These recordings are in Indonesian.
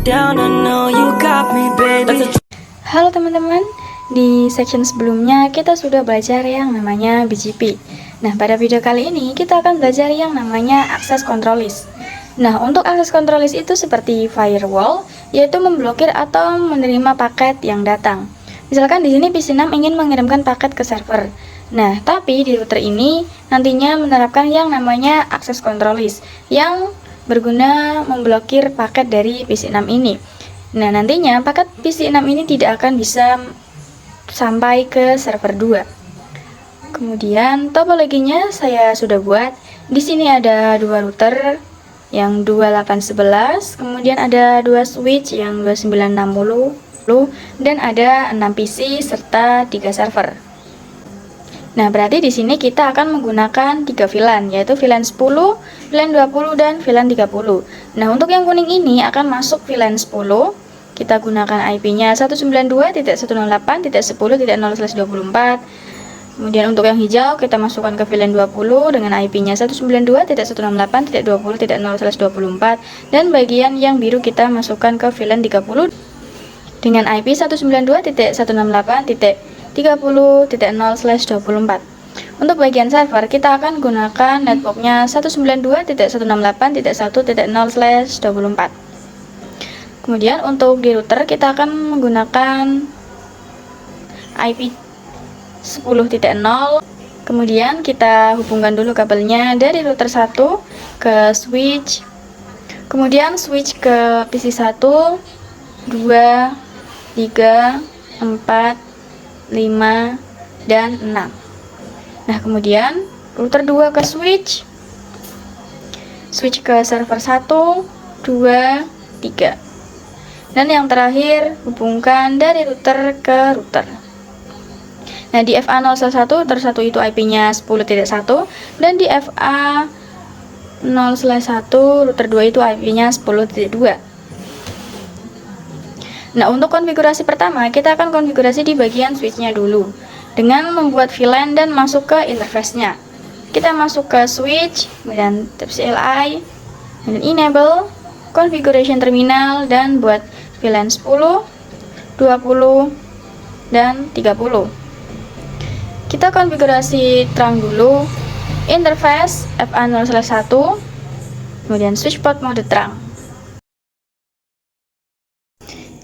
down, I know you got me, baby. Halo teman-teman, di section sebelumnya kita sudah belajar yang namanya BGP. Nah, pada video kali ini kita akan belajar yang namanya access control list. Nah, untuk access control list itu seperti firewall, yaitu memblokir atau menerima paket yang datang. Misalkan di sini PC6 ingin mengirimkan paket ke server. Nah, tapi di router ini nantinya menerapkan yang namanya access control list yang berguna memblokir paket dari PC6 ini. Nah, nantinya paket PC6 ini tidak akan bisa sampai ke server 2. Kemudian topologinya saya sudah buat. Di sini ada dua router yang 2811, kemudian ada dua switch yang 2960, dan ada 6 PC serta 3 server. Nah, berarti di sini kita akan menggunakan 3 VLAN, yaitu VLAN 10, VLAN 20, dan VLAN 30. Nah, untuk yang kuning ini akan masuk VLAN 10. Kita gunakan IP-nya 192.168.10.0/24. Kemudian untuk yang hijau kita masukkan ke VLAN 20 dengan IP-nya 192.168.20.0/24, dan bagian yang biru kita masukkan ke VLAN 30 dengan IP 192.168.30.0/24. Untuk bagian server kita akan gunakan networknya 192.168.1.0/24. Kemudian untuk di router kita akan menggunakan IP 10.0. Kemudian kita hubungkan dulu kabelnya dari router 1 ke switch. Kemudian switch ke PC 1, 2, 3, 4, 5, dan 6. Nah, kemudian router 2 ke switch ke server 1, 2, 3. Dan yang terakhir, hubungkan dari router ke router. Nah, di FA0/1 router 1 itu IP-nya 10.1, dan di FA0/1 router 2 itu IP-nya 10.2. Nah, untuk konfigurasi pertama, kita akan konfigurasi di bagian switch-nya dulu dengan membuat VLAN dan masuk ke interface-nya. Kita masuk ke switch, kemudian tab CLI, kemudian enable, configuration terminal, dan buat VLAN 10, 20, dan 30. Kita konfigurasi terang dulu, interface FA0/1, kemudian switch port mode terang.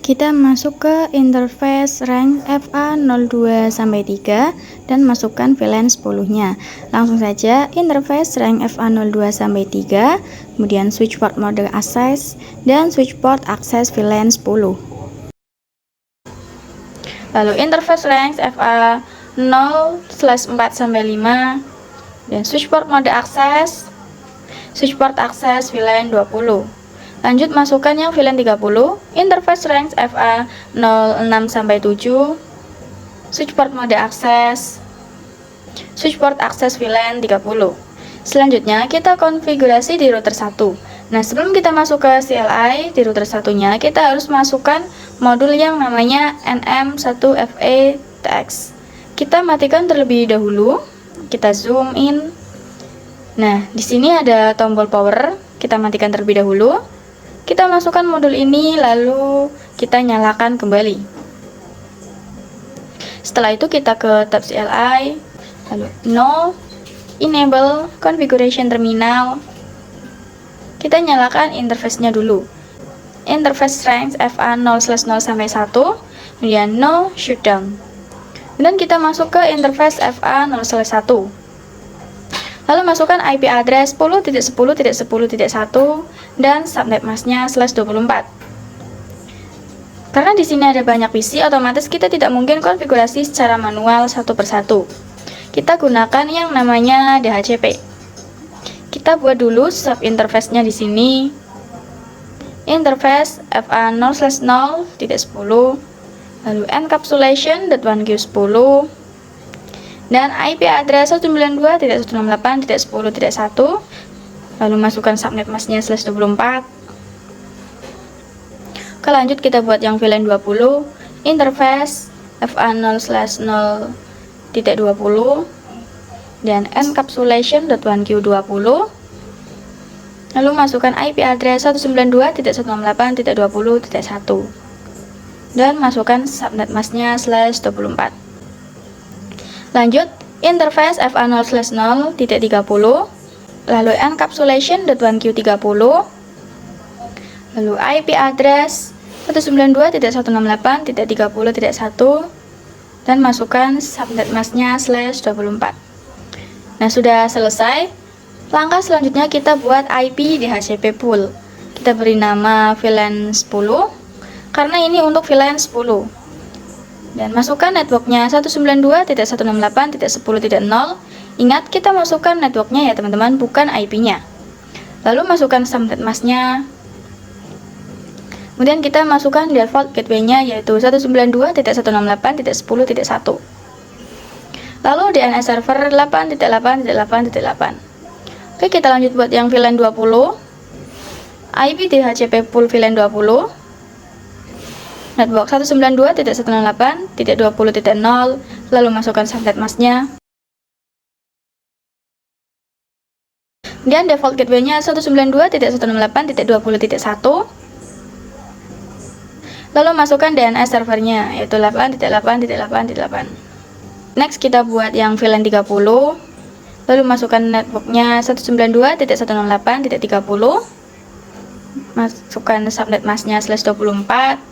Kita masuk ke interface range FA02-3 dan masukkan VLAN 10-nya. Langsung saja interface range FA02-3, kemudian switch port mode access dan switch port access VLAN 10. Lalu interface range FA0/4-5 dan switch port mode access, switch port access VLAN 20. Lanjut masukkan yang VLAN 30, interface range FA06-7, switch port mode access, switch port access VLAN 30. Selanjutnya kita konfigurasi di router 1. Nah, sebelum kita masuk ke CLI di router 1-nya, kita harus masukkan modul yang namanya NM1FA-TX. Kita matikan terlebih dahulu. Kita zoom in. Nah, di sini ada tombol power. Kita matikan terlebih dahulu. Kita masukkan modul ini, lalu kita nyalakan kembali. Setelah itu kita ke tab CLI, lalu no, enable, configuration terminal. Kita nyalakan interface-nya dulu. Interface range FA0/0-1, kemudian no, shutdown. Dan kita masuk ke interface FA0/1. Lalu masukkan IP address 10.10.10.1 dan subnet masknya /24. Karena di sini ada banyak PC, otomatis kita tidak mungkin konfigurasi secara manual satu persatu. Kita gunakan yang namanya DHCP. Kita buat dulu sub interface-nya di sini. Interface FA0/0.10, lalu encapsulation.1Q10. Dan IP address 192.168.10.1, lalu masukkan subnet masknya /24. Oke, lanjut kita buat yang VLAN 20, interface FA0/0.20 dan encapsulation.1Q20. Lalu masukkan IP address 192.168.20.1 dan masukkan subnet masknya /24. Lanjut, interface FA0/0.30, lalu encapsulation.1Q30, lalu IP address 192.168.30.1 dan masukkan subnet masknya /24. Nah, sudah selesai. Langkah selanjutnya kita buat IP DHCP pool. Kita beri nama VLAN 10 karena ini untuk VLAN 10. Dan masukkan networknya 192.168.10.0. Ingat, kita masukkan networknya ya teman-teman, bukan IP-nya. Lalu masukkan subnet masknya. Kemudian kita masukkan default gateway-nya yaitu 192.168.10.1. Lalu DNS server 8.8.8.8. Oke, kita lanjut buat yang VLAN 20. IP DHCP pool VLAN 20. Network 192.168.20.0, lalu masukkan subnet masknya. Kemudian default gateway-nya 192.168.20.1. Lalu masukkan DNS servernya yaitu 8.8.8.8. Next kita buat yang VLAN 30. Lalu masukkan networknya 192.168.30. Masukkan subnet masknya /24.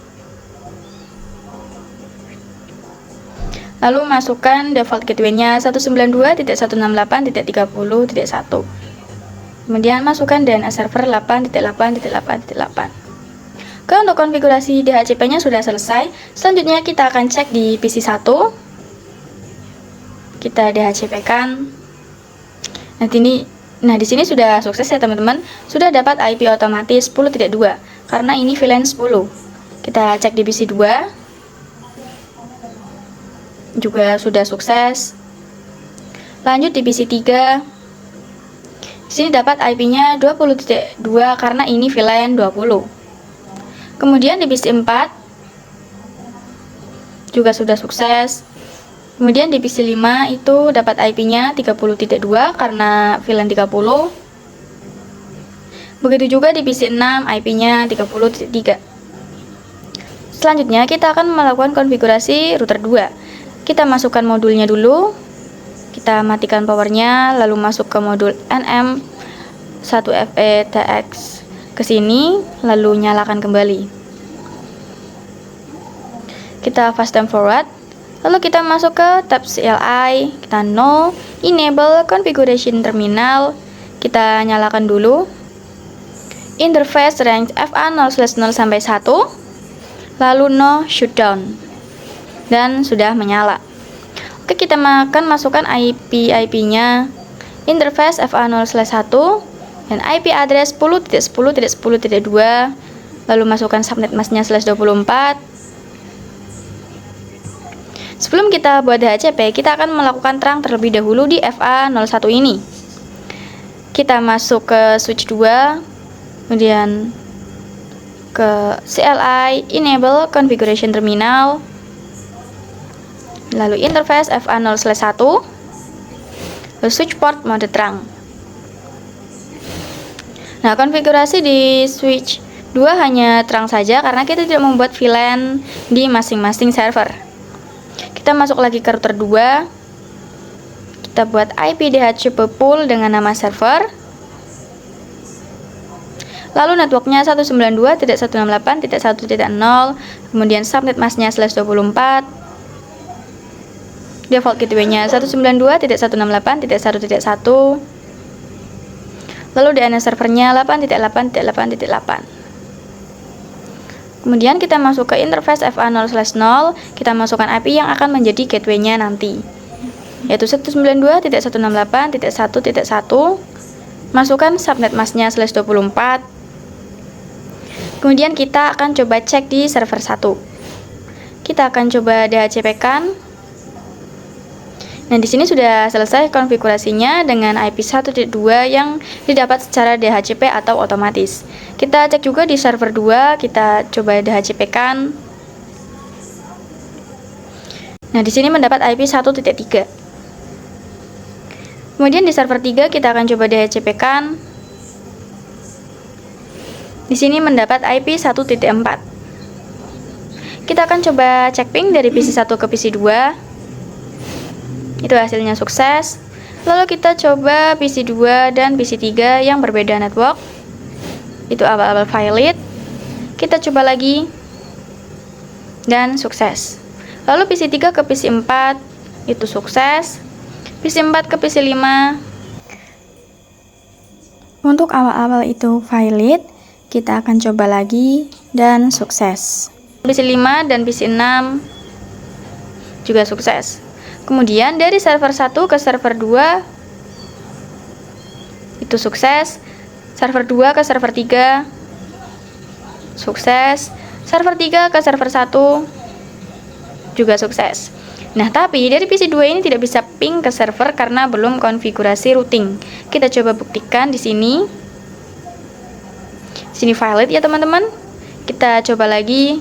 Lalu masukkan default gateway-nya 192.168.30.1. Kemudian masukkan DNS server 8.8.8.8. Oke, untuk konfigurasi DHCP-nya sudah selesai. Selanjutnya kita akan cek di PC 1. Kita DHCP-kan. Nah, di sini sudah sukses ya teman-teman. Sudah dapat IP otomatis 10.2 karena ini VLAN 10. Kita cek di PC 2. Juga sudah sukses. Lanjut di PC 3. Di sini dapat IP-nya 20.2 karena ini VLAN 20. Kemudian di PC 4 juga sudah sukses. Kemudian di PC 5 itu dapat IP-nya 30.2 karena VLAN 30. Begitu juga di PC 6 IP-nya 30.3. Selanjutnya kita akan melakukan konfigurasi router 2. Kita masukkan modulnya dulu. Kita matikan powernya, lalu masuk ke modul NM1FE-TX ke sini, lalu nyalakan kembali. Kita fast time forward. Lalu kita masuk ke tab CLI, kita no, enable configuration terminal, kita nyalakan dulu. Interface range FA0/0 sampai 1, lalu no shutdown, dan sudah menyala. Oke, kita akan masukkan IP-nya, interface FA0/1, dan IP address 10.10.10.2, lalu masukkan subnet masknya /24. Sebelum kita buat DHCP, kita akan melakukan terang terlebih dahulu di FA01 ini. Kita masuk ke switch 2, kemudian ke CLI, enable configuration terminal, lalu interface FA0/1, lalu switch port mode terang. Nah, konfigurasi di switch 2 hanya terang saja karena kita tidak membuat VLAN di masing-masing server. Kita masuk lagi ke router 2. Kita buat IP DHCP pool dengan nama server. Lalu networknya 192.168.1.0, kemudian subnet masknya /24. Default gateway-nya 192.168.1.1. Lalu DNS servernya 8.8.8.8. Kemudian kita masuk ke interface FA0/0, kita masukkan IP yang akan menjadi gateway-nya nanti, yaitu 192.168.1.1. Masukkan subnet masknya /24. Kemudian kita akan coba cek di server 1. Kita akan coba DHCP-kan. Nah, di sini sudah selesai konfigurasinya dengan IP 1.2 yang didapat secara DHCP atau otomatis. Kita cek juga di server 2, kita coba DHCP-kan. Nah, di sini mendapat IP 1.3. Kemudian di server 3 kita akan coba DHCP-kan. di sini mendapat IP 1.4. Kita akan coba cek ping dari PC 1 ke PC 2. Itu hasilnya sukses. Lalu kita coba PC 2 dan PC 3 yang berbeda network. Itu awal-awal valid. Kita coba lagi dan sukses. Lalu PC 3 ke PC 4 itu sukses. PC 4 ke PC 5. Untuk awal-awal itu valid, kita akan coba lagi dan sukses. PC 5 dan PC 6 juga sukses. Kemudian dari server 1 ke server 2 itu sukses. Server 2 ke server 3 sukses. Server 3 ke server 1 juga sukses. Nah, tapi dari PC 2 ini tidak bisa ping ke server karena belum konfigurasi routing. Kita coba buktikan di sini. Sini valid ya, teman-teman. Kita coba lagi.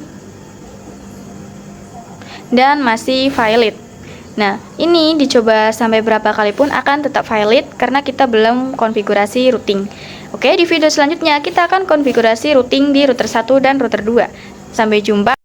Dan masih valid. Nah, ini dicoba sampai berapa kali pun akan tetap valid karena kita belum konfigurasi routing. Oke, di video selanjutnya kita akan konfigurasi routing di router 1 dan router 2. Sampai jumpa.